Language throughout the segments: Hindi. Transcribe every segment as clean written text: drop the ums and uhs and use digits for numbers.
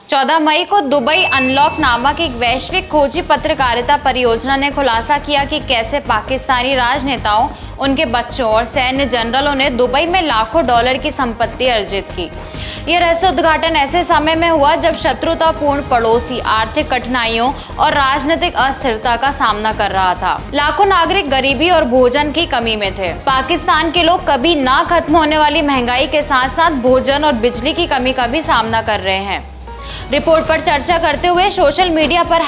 14 मई को दुबई अनलॉक नामक एक वैश्विक खोजी पत्रकारिता परियोजना ने खुलासा किया कि कैसे पाकिस्तानी राजनेताओं, उनके बच्चों और सैन्य जनरलों ने दुबई में लाखों डॉलर की संपत्ति अर्जित की। यह रहस्य उद्घाटन ऐसे समय में हुआ जब शत्रुतापूर्ण पड़ोसी आर्थिक कठिनाइयों और राजनीतिक अस्थिरता का सामना कर रहा था। लाखों नागरिक गरीबी और भोजन की कमी में थे। पाकिस्तान के लोग कभी ना खत्म होने वाली महंगाई के साथ साथ भोजन और बिजली की कमी का भी सामना कर रहे हैं। रिपोर्ट पर चर्चा करते हुए सोशल मीडिया पर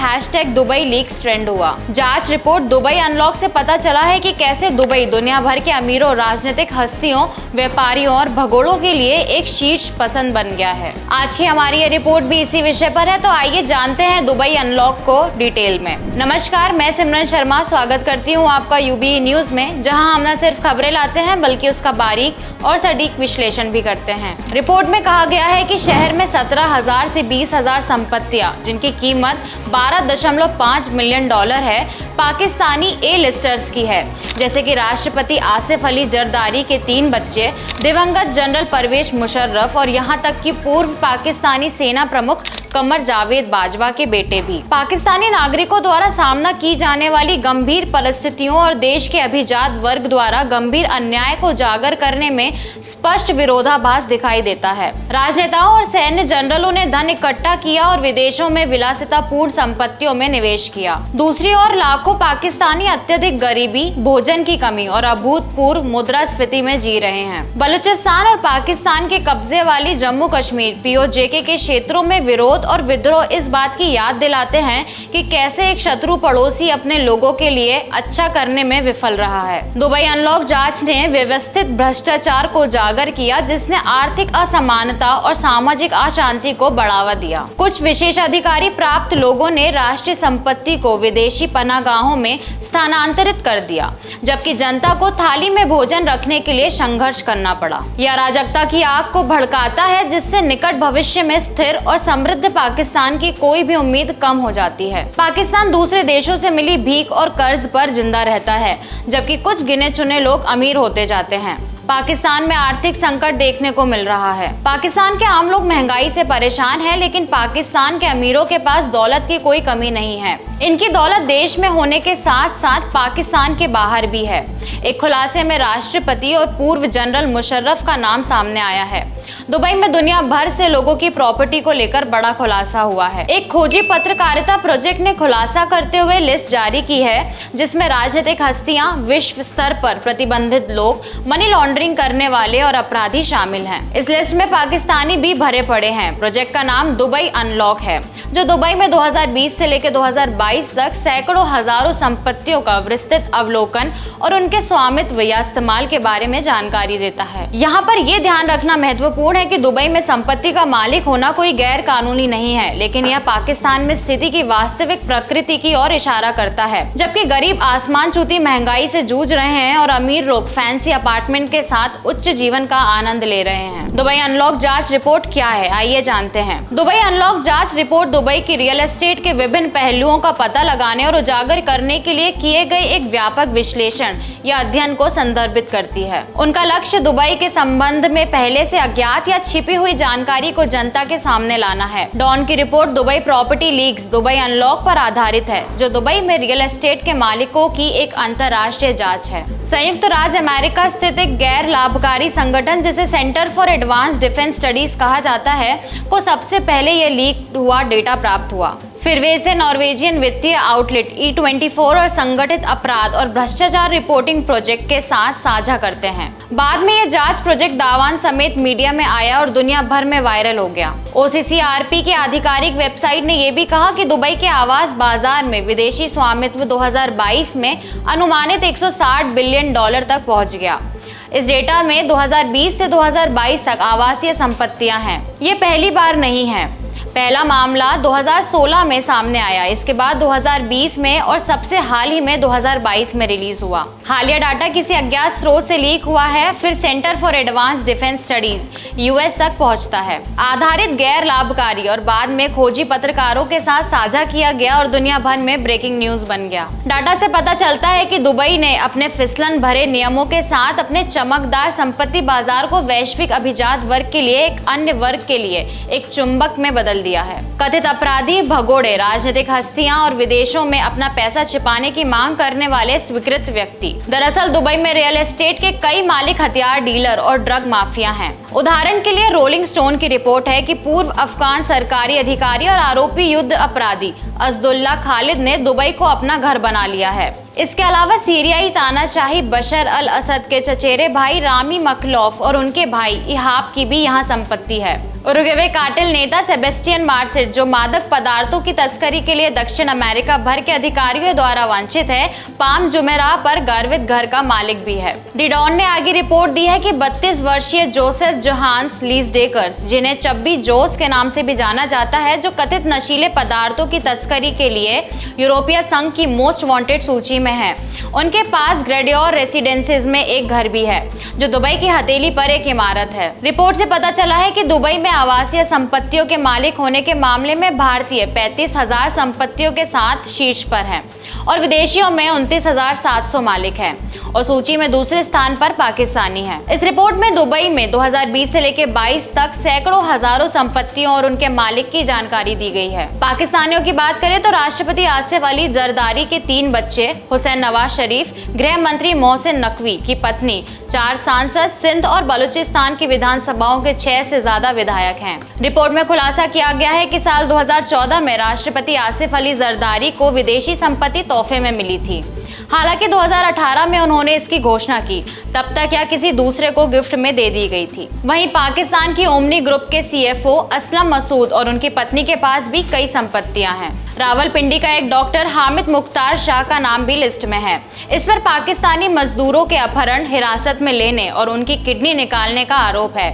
#दुबई लीक्स ट्रेंड हुआ। जांच रिपोर्ट दुबई अनलॉक से पता चला है कि कैसे दुबई दुनिया भर के अमीरों, राजनीतिक हस्तियों, व्यापारियों और भगोड़ों के लिए एक शीर्ष पसंद बन गया है। आज की हमारी ये रिपोर्ट भी इसी विषय पर है, तो आइए जानते हैं दुबई अनलॉक को डिटेल में। नमस्कार, मैं सिमरन शर्मा स्वागत करती हूँ आपका UBE न्यूज में, जहाँ हम न सिर्फ खबरें लाते हैं बल्कि उसका बारीक और सटीक विश्लेषण भी करते हैं। रिपोर्ट में कहा गया है कि शहर में 17,000 से 20,000 संपत्तियां, जिनकी कीमत $12.5 मिलियन है, पाकिस्तानी ए-लिस्टर्स की है, जैसे कि राष्ट्रपति आसिफ अली जरदारी के 3 बच्चे, दिवंगत जनरल परवेज मुशर्रफ और यहां तक कि पूर्व पाकिस्तानी सेना प्रमुख कमर जावेद बाजवा के बेटे भी। पाकिस्तानी नागरिकों द्वारा सामना की जाने वाली गंभीर परिस्थितियों और देश के अभिजात वर्ग द्वारा गंभीर अन्याय को उजागर करने में स्पष्ट विरोधाभास दिखाई देता है। राजनेताओं और सैन्य जनरलों ने धन इकट्ठा किया और विदेशों में विलासितापूर्ण संपत्तियों में निवेश किया। दूसरी ओर लाखों पाकिस्तानी अत्यधिक गरीबी, भोजन की कमी और अभूतपूर्व मुद्रास्फीति में जी रहे हैं। बलूचिस्तान और पाकिस्तान के कब्जे वाली जम्मू कश्मीर POJK के क्षेत्रों में विरोध और विद्रोह इस बात की याद दिलाते हैं कि कैसे एक शत्रु पड़ोसी अपने लोगों के लिए अच्छा करने में विफल रहा है। दुबई अनलॉक जांच ने व्यवस्थित भ्रष्टाचार को उजागर किया, जिसने आर्थिक असमानता और सामाजिक अशांति को बढ़ावा दिया। कुछ विशेषाधिकारी प्राप्त लोगों ने राष्ट्रीय संपत्ति को विदेशी पनाहगाहों में स्थानांतरित कर दिया, जबकि जनता को थाली में भोजन रखने के लिए संघर्ष करना पड़ा। यह अराजकता की आग को भड़काता है, जिससे निकट भविष्य में स्थिर और समृद्ध पाकिस्तान की कोई भी उम्मीद कम हो जाती है। पाकिस्तान दूसरे देशों से मिली भीख और कर्ज पर जिंदा रहता है, जबकि कुछ गिने चुने लोग अमीर होते जाते हैं। पाकिस्तान में आर्थिक संकट देखने को मिल रहा है। पाकिस्तान के आम लोग महंगाई से परेशान हैं, लेकिन पाकिस्तान के अमीरों के पास दौलत की कोई कमी नहीं है। इनकी दौलत देश में होने के साथ साथ पाकिस्तान के बाहर भी है। एक खुलासे में राष्ट्रपति और पूर्व जनरल मुशर्रफ का नाम सामने आया है। दुबई में दुनिया भर से लोगों की प्रॉपर्टी को लेकर बड़ा खुलासा हुआ है। एक खोजी पत्रकारिता प्रोजेक्ट ने खुलासा करते हुए लिस्ट जारी की है, जिसमें राजनीतिक हस्तियां, विश्व स्तर पर प्रतिबंधित लोग, मनी लॉन्ड्रिंग करने वाले और अपराधी शामिल हैं। इस लिस्ट में पाकिस्तानी भी भरे पड़े हैं। प्रोजेक्ट का नाम दुबई अनलॉक है, जो दुबई में 2020 से लेकर 2022 तक सैकड़ों हजारों संपत्तियों का विस्तृत अवलोकन और उनके स्वामित्व या इस्तेमाल के बारे में जानकारी देता है। यहाँ पर यह ध्यान रखना महत्वपूर्ण है कि दुबई में संपत्ति का मालिक होना कोई गैर कानूनी नहीं है, लेकिन यह पाकिस्तान में स्थिति की वास्तविक प्रकृति की ओर इशारा करता है। जबकि गरीब आसमान छूती महंगाई से जूझ रहे हैं और अमीर लोग फैंसी अपार्टमेंट के साथ उच्च जीवन का आनंद ले रहे हैं। दुबई अनलॉक जांच रिपोर्ट क्या है, आइए जानते हैं। दुबई अनलॉक जांच रिपोर्ट दुबई की रियल एस्टेट के विभिन्न पहलुओं का पता लगाने और उजागर करने के लिए किए गए एक व्यापक विश्लेषण या अध्ययन को संदर्भित करती है। उनका लक्ष्य दुबई के संबंध में पहले से अज्ञात या छिपी हुई जानकारी को जनता के सामने लाना है। डॉन की report Dubai property leaks Dubai unlock पर आधारित है, जो दुबई में रियल एस्टेट के मालिकों की एक अंतर्राष्ट्रीय जांच है। संयुक्त राज्य अमेरिका स्थित एक गैर लाभकारी संगठन, जिसे centre for advance defence studies कहा जाता है, को सबसे पहले यह लीक हुआ डेटा प्राप्त हुआ। फिर वे इसे नॉर्वेजियन वित्तीय आउटलेट E24 और संगठित अपराध और भ्रष्टाचार रिपोर्टिंग प्रोजेक्ट के साथ साझा करते हैं। बाद में यह जांच प्रोजेक्ट दावान समेत मीडिया में आया और दुनिया भर में वायरल हो गया। OCCRP की आधिकारिक वेबसाइट ने यह भी कहा कि दुबई के आवास बाजार में विदेशी स्वामित्व 2022 में अनुमानित $160 बिलियन तक पहुंच गया। इस डेटा में 2020 से 2022 तक आवासीय संपत्तियां हैं। ये पहली बार नहीं है। पहला मामला 2016 में सामने आया, इसके बाद 2020 में और सबसे हाल ही में 2022 में रिलीज हुआ। हालिया डाटा किसी अज्ञात स्रोत से लीक हुआ है, फिर centre for advance defence studies US तक पहुंचता है, आधारित गैर लाभकारी और बाद में खोजी पत्रकारों के साथ साझा किया गया और दुनिया भर में ब्रेकिंग न्यूज बन गया। डाटा से पता चलता है कि दुबई ने अपने फिसलन भरे नियमों के साथ अपने चमकदार संपत्ति बाजार को वैश्विक अभिजात वर्ग के लिए एक अन्य वर्ग के लिए एक चुंबक में बदल दिया। दिया है। कथित अपराधी, भगोड़े, राजनीतिक हस्तियां और विदेशों में अपना पैसा छिपाने की मांग करने वाले स्वीकृत व्यक्ति। दरअसल दुबई में रियल एस्टेट के कई मालिक हथियार डीलर और ड्रग माफिया हैं। उदाहरण के लिए रोलिंग स्टोन की रिपोर्ट है कि पूर्व अफगान सरकारी अधिकारी और आरोपी युद्ध अपराधी असदुल्ला खालिद ने दुबई को अपना घर बना लिया है। इसके अलावा सीरियाई तानाशाही बशर अल असद के चचेरे भाई रामी मखलौफ और उनके भाई इहाब की भी यहाँ संपत्ति है। उरुग्वे कार्टेल नेता सेबेस्टियन मार्सेट, जो मादक पदार्थों की तस्करी के लिए दक्षिण अमेरिका भर के अधिकारियों द्वारा वांछित है, पाम जुमेराह पर गर्वित घर का मालिक भी है। दी डॉन ने आगे रिपोर्ट दी है कि 32 वर्षीय जोसेफ जोहान्स लीजडेकर्स, जिन्हें चब्बी जोस के नाम से भी जाना जाता है, जो कथित नशीले पदार्थों की तस्करी के लिए यूरोपीय संघ की मोस्ट वांटेड सूची में है। उनके पास ग्रेडियोर रेसिडेंसीज में एक घर भी है, जो दुबई की हथेली पर एक इमारत है। रिपोर्ट से पता चला है कि दुबई में आवासीय संपत्तियों के मालिक होने के मामले में भारतीय 35,000 संपत्तियों के साथ शीर्ष पर हैं और विदेशियों में 29,700 मालिक हैं और सूची में दूसरे स्थान पर पाकिस्तानी है। इस रिपोर्ट में दुबई में 2020 से लेकर 22 तक सैकड़ों हजारों संपत्तियों और उनके मालिक की जानकारी दी गई है। पाकिस्तानियों की बात करें तो राष्ट्रपति आसिफ अली जरदारी के 3 बच्चे, हुसैन नवाज शरीफ, गृह मंत्री मोहसिन नकवी की पत्नी, 4 सांसद, सिंध और बलूचिस्तान की विधानसभाओं के 6 से ज्यादा विधायक हैं। रिपोर्ट में खुलासा किया गया है कि साल 2014 में राष्ट्रपति आसिफ अली जरदारी को विदेशी संपत्ति तोहफे में मिली थी। हालांकि 2018 में उन्होंने इसकी घोषणा की, तब तक यह किसी दूसरे को गिफ्ट में दे दी गई थी। वहीं पाकिस्तान की ओमनी ग्रुप के CFO असलम मसूद और उनकी पत्नी के पास भी कई संपत्तियां हैं। रावलपिंडी का एक डॉक्टर हामिद मुख्तार शाह का नाम भी लिस्ट में है। इस पर पाकिस्तानी मजदूरों के अपहरण, हिरासत में लेने और उनकी किडनी निकालने का आरोप है।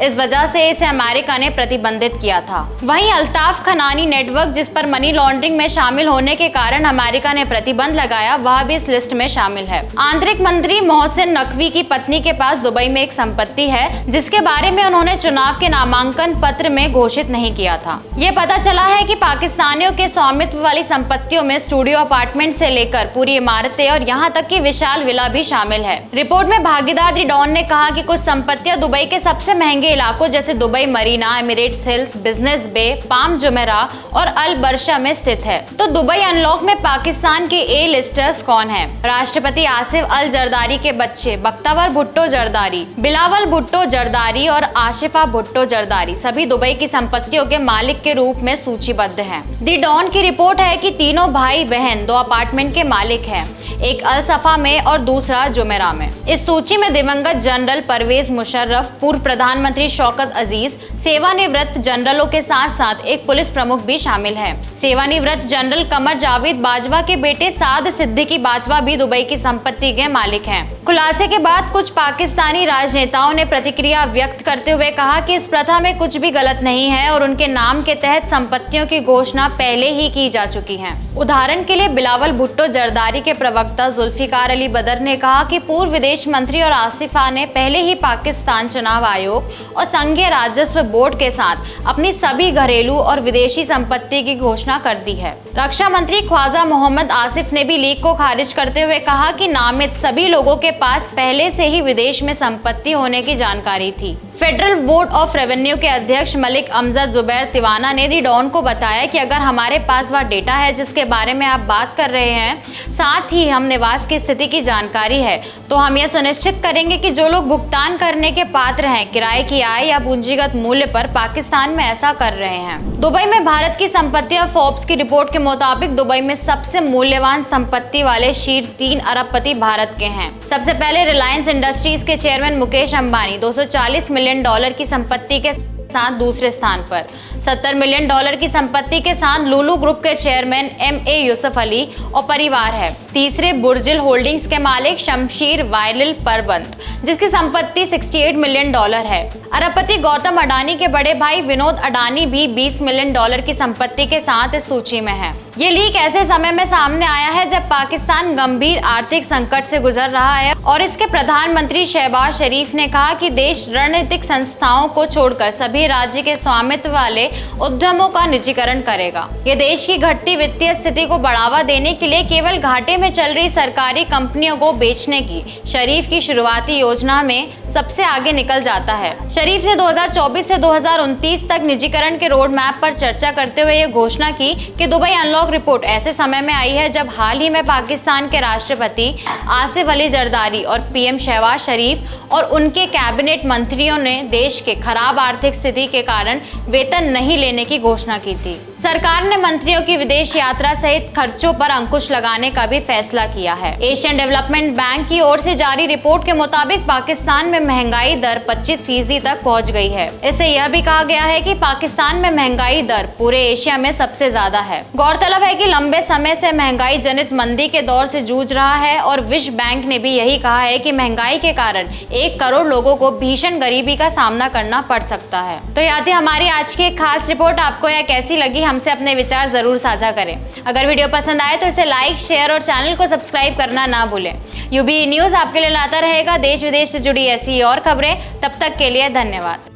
इस वजह से इसे अमेरिका ने प्रतिबंधित किया था। वहीं अल्ताफ खनानी नेटवर्क, जिस पर मनी लॉन्ड्रिंग में शामिल होने के कारण अमेरिका ने प्रतिबंध लगाया, वह भी इस लिस्ट में शामिल है। आंतरिक मंत्री मोहसिन नकवी की पत्नी के पास दुबई में एक संपत्ति है, जिसके बारे में उन्होंने चुनाव के नामांकन पत्र में घोषित नहीं किया था। ये पता चला है कि पाकिस्तानियों के स्वामित्व वाली संपत्तियों में स्टूडियो अपार्टमेंट से लेकर पूरी इमारतें और यहाँ तक कि विशाल विला भी शामिल है। रिपोर्ट में भागीदार दी डॉन ने कहा कि कुछ संपत्तियां दुबई के सबसे महंगे इलाकों जैसे Dubai Marina, Emirates Hills, Business Bay, Palm Jumeirah और अल बरशा में स्थित है। तो दुबई अनलॉक में पाकिस्तान के ए लिस्टर्स कौन है? राष्ट्रपति आसिफ अल जरदारी के बच्चे बख्तावर भुट्टो जरदारी, बिलावल भुट्टो जरदारी और आशिफा भुट्टो जरदारी सभी दुबई की संपत्तियों के मालिक के रूप में सूचीबद्ध हैं। दी डॉन की रिपोर्ट है कि तीनों भाई बहन 2 अपार्टमेंट के मालिक हैं, एक अल सफा में और दूसरा जुमेरा में। इस सूची में दिवंगत जनरल परवेज मुशर्रफ, पूर्व प्रधानमंत्री शौकत अजीज, सेवानिवृत्त जनरलों के साथ साथ एक पुलिस प्रमुख भी शामिल है। सेवानिवृत्त जनरल कमर जावेद बाजवा के बेटे साद सिद्दीकी बाजवा भी दुबई की संपत्ति के मालिक हैं। खुलासे के बाद कुछ पाकिस्तानी राजनेताओं ने प्रतिक्रिया व्यक्त करते हुए कहा कि इस प्रथा में कुछ भी गलत नहीं है और उनके नाम के तहत संपत्तियों की घोषणा पहले ही की जा चुकी है। उदाहरण के लिए बिलावल भुट्टो जरदारी के प्रवक्ता जुल्फिकार अली बदर ने कहा कि पूर्व विदेश मंत्री और आसिफा ने पहले ही पाकिस्तान चुनाव आयोग और संघीय राजस्व बोर्ड के साथ अपनी सभी घरेलू और विदेशी संपत्ति की घोषणा कर दी है। रक्षा मंत्री ख्वाजा मोहम्मद आसिफ ने भी लीक को खारिज करते हुए कहा कि नामित सभी लोगों के पास पहले से ही विदेश में संपत्ति होने की जानकारी थी। फेडरल बोर्ड ऑफ रेवेन्यू के अध्यक्ष मलिक अमजद जुबैर तिवाना ने दी डॉन को बताया कि अगर हमारे पास वह डेटा है जिसके बारे में आप बात कर रहे हैं, साथ ही हम निवास की स्थिति की जानकारी है, तो हम यह सुनिश्चित करेंगे कि जो लोग भुगतान करने के पात्र हैं, किराए की आय या पूंजीगत मूल्य पर पाकिस्तान में ऐसा कर रहे हैं। दुबई में भारत की संपत्तियां फोर्ब्स की रिपोर्ट के मुताबिक दुबई में सबसे मूल्यवान संपत्ति वाले शीर्ष 3 अरबपति भारत के हैं। सबसे पहले रिलायंस इंडस्ट्रीज के चेयरमैन मुकेश अंबानी $240 मिलियन की संपत्ति के साथ दूसरे स्थान पर, $70 मिलियन की संपत्ति के साथ लुलु ग्रुप के चेयरमैन MA यूसुफ अली और परिवार है। तीसरे बुर्जिल होल्डिंग्स के मालिक शमशीर वाइलिल परबंत, जिसकी संपत्ति $68 मिलियन है। अरबपति गौतम अडानी के बड़े भाई विनोद अडानी भी $20 मिलियन की संपत्ति के साथ इस सूची में है। ये लीक ऐसे समय में सामने आया है जब पाकिस्तान गंभीर आर्थिक संकट से गुजर रहा है और इसके प्रधानमंत्री शहबाज शरीफ ने कहा कि देश रणनीतिक संस्थाओं को छोड़कर सभी राज्य के स्वामित्व वाले उद्यमों का निजीकरण करेगा। ये देश की घटती वित्तीय स्थिति को बढ़ावा देने के लिए केवल घाटे में चल रही सरकारी कंपनियों को बेचने की शरीफ की शुरुआती योजना में सबसे आगे निकल जाता है। शरीफ ने 2024 से 2029 तक निजीकरण के रोड मैप पर चर्चा करते हुए ये घोषणा की कि दुबई अनलॉक रिपोर्ट ऐसे समय में आई है जब हाल ही में पाकिस्तान के राष्ट्रपति आसिफ अली जरदारी और पीएम शहबाज शरीफ और उनके कैबिनेट मंत्रियों ने देश के खराब आर्थिक स्थिति के कारण वेतन नहीं लेने की घोषणा की थी। सरकार ने मंत्रियों की विदेश यात्रा सहित खर्चों पर अंकुश लगाने का भी फैसला किया है। एशियन डेवलपमेंट बैंक की ओर से जारी रिपोर्ट के मुताबिक पाकिस्तान में महंगाई दर 25% तक पहुंच गई है। इससे यह भी कहा गया है कि पाकिस्तान में महंगाई दर पूरे एशिया में सबसे ज्यादा है। गौरतलब है कि लंबे समय से महंगाई जनित मंदी के दौर से जूझ रहा है और विश्व बैंक ने भी यही कहा है कि महंगाई के कारण 1 करोड़ लोगों को भीषण गरीबी का सामना करना पड़ सकता है। तो यह थी हमारी आज की एक खास रिपोर्ट। आपको यह कैसी लगी हमसे अपने विचार जरूर साझा करें। अगर वीडियो पसंद आए तो इसे लाइक, शेयर और चैनल को सब्सक्राइब करना ना भूलें। यूबी न्यूज़ आपके लिए लाता रहेगा देश विदेश से जुड़ी ऐसी और खबरें। तब तक के लिए धन्यवाद।